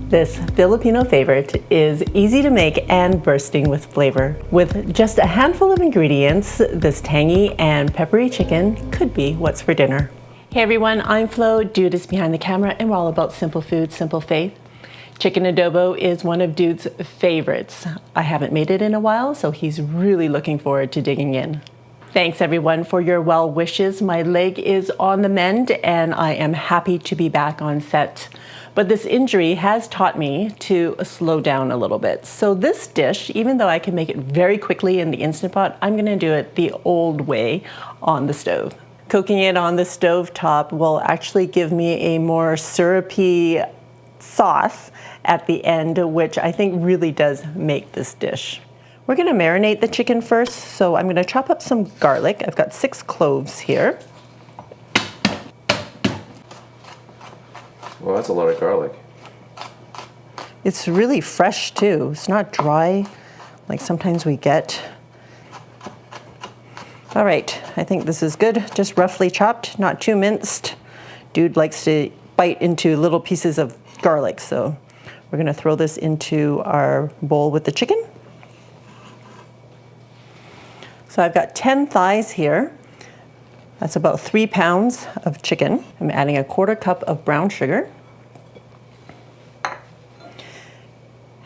This Filipino favorite is easy to make and bursting with flavor. With just a handful of ingredients, this tangy and peppery chicken could be what's for dinner. Hey everyone, I'm Flo, Dude is behind the camera, and we're all about simple food, simple faith. Chicken adobo is one of Dude's favorites. I haven't made it in a while, so he's really looking forward to digging in. Thanks everyone for your well wishes. My leg is on the mend and I am happy to be back on set. But this injury has taught me to slow down a little bit. So this dish, even though I can make it very quickly in the Instant Pot, I'm gonna do it the old way on the stove. Cooking it on the stove top will actually give me a more syrupy sauce at the end, which I think really does make this dish. We're gonna marinate the chicken first, so I'm gonna chop up some garlic. I've got 6 cloves here. Well, that's a lot of garlic. It's really fresh too. It's not dry like sometimes we get. All right, I think this is good. Just roughly chopped, not too minced. Dude likes to bite into little pieces of garlic, so we're gonna throw this into our bowl with the chicken. So I've got 10 thighs here. That's about 3 pounds of chicken. I'm adding a 1/4 cup of brown sugar,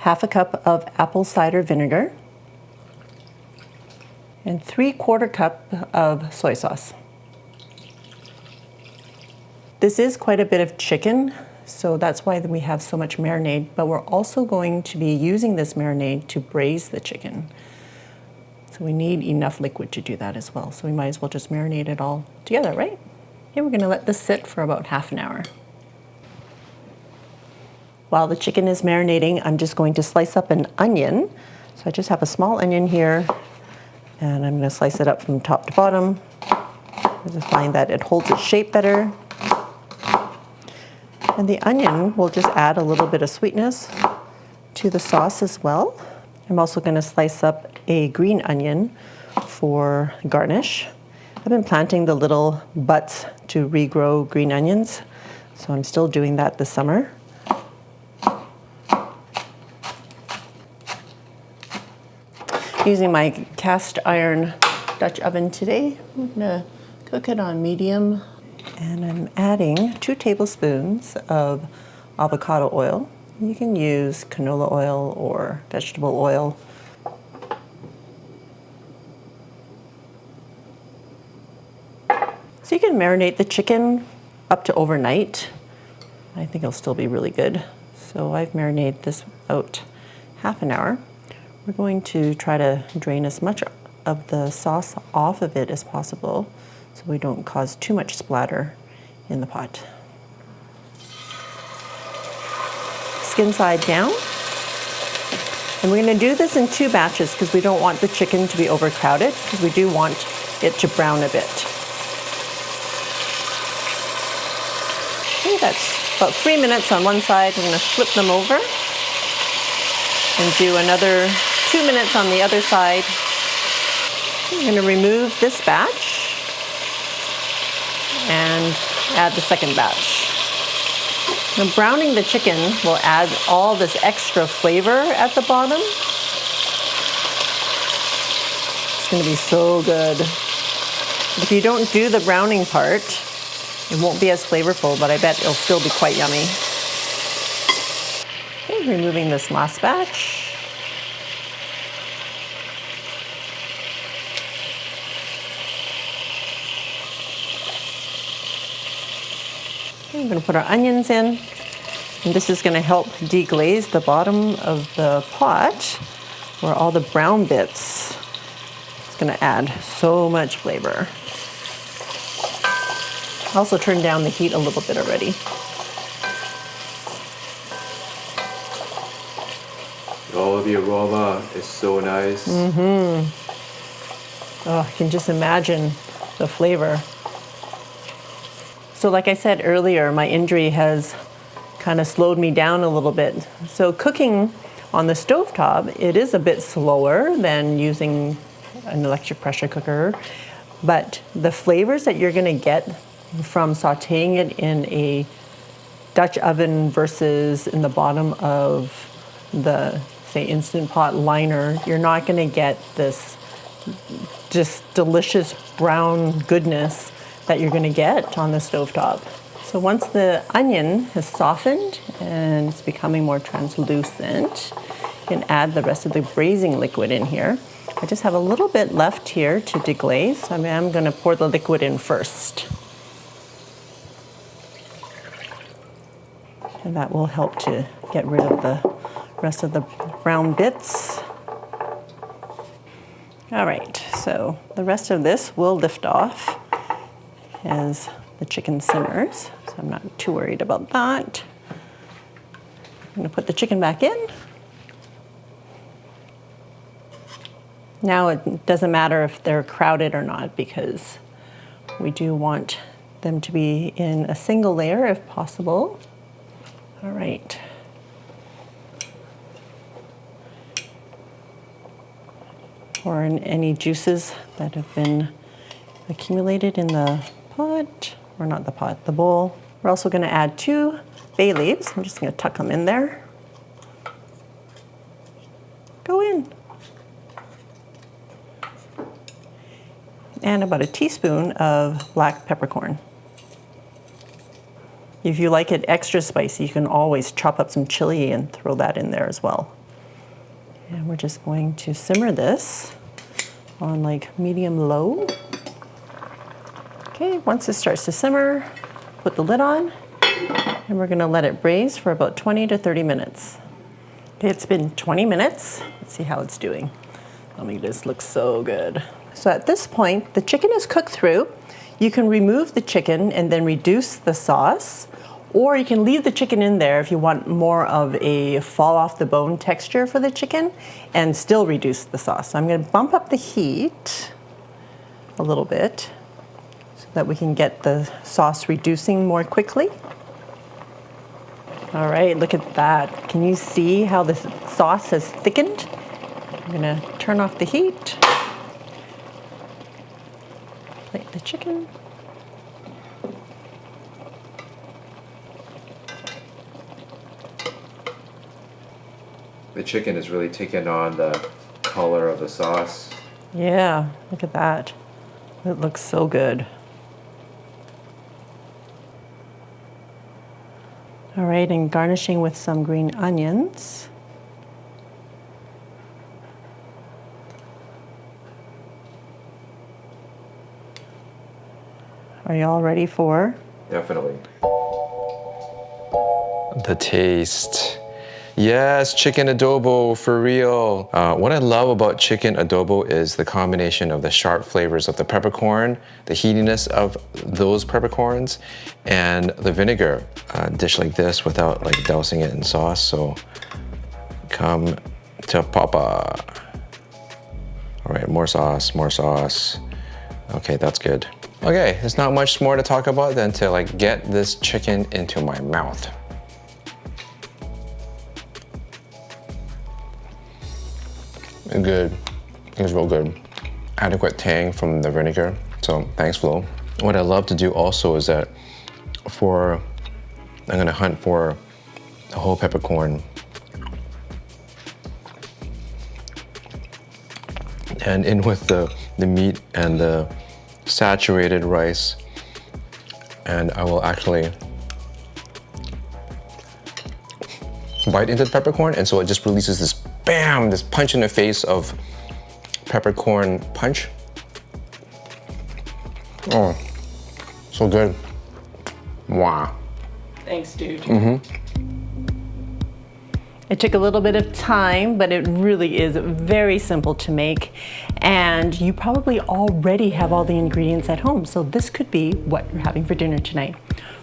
1/2 cup of apple cider vinegar, and 3/4 cup of soy sauce. This is quite a bit of chicken, so that's why we have so much marinade, but we're also going to be using this marinade to braise the chicken. So we need enough liquid to do that as well. So we might as well just marinate it all together, right? Okay, we're gonna let this sit for about ½ an hour. While the chicken is marinating, I'm just going to slice up an onion. So I just have a small onion here, and I'm gonna slice it up from top to bottom. I just find that it holds its shape better. And the onion will just add a little bit of sweetness to the sauce as well. I'm also gonna slice up a green onion for garnish. I've been planting the little butts to regrow green onions, so I'm still doing that this summer. Using my cast iron Dutch oven today, I'm gonna cook it on medium, and I'm adding 2 tablespoons of avocado oil. You can use canola oil or vegetable oil. So you can marinate the chicken up to overnight. I think it'll still be really good. So I've marinated this about ½ an hour. We're going to try to drain as much of the sauce off of it as possible so we don't cause too much splatter in the pot. Skin side down. And we're gonna do this in 2 batches because we don't want the chicken to be overcrowded, because we do want it to brown a bit. Okay, that's about 3 minutes on one side. We're gonna flip them over and do another 2 minutes on the other side. I'm gonna remove this batch and add the second batch. Now, browning the chicken will add all this extra flavor at the bottom. It's gonna be so good. If you don't do the browning part, it won't be as flavorful, but I bet it'll still be quite yummy. Okay, removing this last batch. I'm going to put our onions in, and this is going to help deglaze the bottom of the pot where all the brown bits. It's going to add so much flavor. Also turn down the heat a little bit already. Oh, the aroma is so nice. Oh, I can just imagine the flavor. So like I said earlier, my injury has kind of slowed me down a little bit. So cooking on the stovetop, it is a bit slower than using an electric pressure cooker, but the flavors that you're gonna get from sauteing it in a Dutch oven versus in the bottom of the, say, Instant Pot liner, you're not going to get this just delicious brown goodness that you're going to get on the stovetop. So once the onion has softened and it's becoming more translucent, you can add the rest of the braising liquid in here. I just have a little bit left here to deglaze, so I'm going to pour the liquid in first. And that will help to get rid of the rest of the brown bits. All right, so the rest of this will lift off as the chicken simmers, so I'm not too worried about that. I'm going to put the chicken back in. Now it doesn't matter if they're crowded or not, because we do want them to be in a single layer if possible. All right. Pour in any juices that have been accumulated in the pot, or not the pot, the bowl. We're also going to add 2 bay leaves. I'm just going to tuck them in there. Go in. And about a teaspoon of black peppercorn. If you like it extra spicy, you can always chop up some chili and throw that in there as well. And we're just going to simmer this on like medium-low. Okay, once it starts to simmer, put the lid on, and we're gonna let it braise for about 20 to 30 minutes. Okay, it's been 20 minutes. Let's see how it's doing. Oh my goodness, looks so good. So at this point, the chicken is cooked through. You can remove the chicken and then reduce the sauce, or you can leave the chicken in there if you want more of a fall off the bone texture for the chicken and still reduce the sauce. So I'm going to bump up the heat a little bit so that we can get the sauce reducing more quickly. All right, look at that. Can you see how the sauce has thickened? I'm going to turn off the heat. Plate the chicken. The chicken is really taking on the color of the sauce. Yeah, look at that. It looks so good. All right, and garnishing with some green onions. Are you all ready for? Definitely. The taste. Yes, chicken adobo, for real. What I love about chicken adobo is the combination of the sharp flavors of the peppercorn, the heatiness of those peppercorns, and the vinegar. A dish like this without like dousing it in sauce, so come to Papa. All right, more sauce, more sauce. Okay, that's good. Okay, there's not much more to talk about than to like get this chicken into my mouth. Good. It was real good. Adequate tang from the vinegar, so thanks, Flo. What I love to do also is that I'm gonna hunt for the whole peppercorn. And in with the meat and the saturated rice, and I will actually bite into the peppercorn, and so it just releases this bam, this punch in the face of peppercorn punch. Oh, so good. Wow. Thanks, dude. It took a little bit of time, but it really is very simple to make. And you probably already have all the ingredients at home, so this could be what you're having for dinner tonight.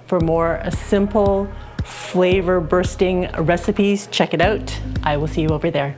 For more simple, flavor bursting recipes, check it out. I will see you over there.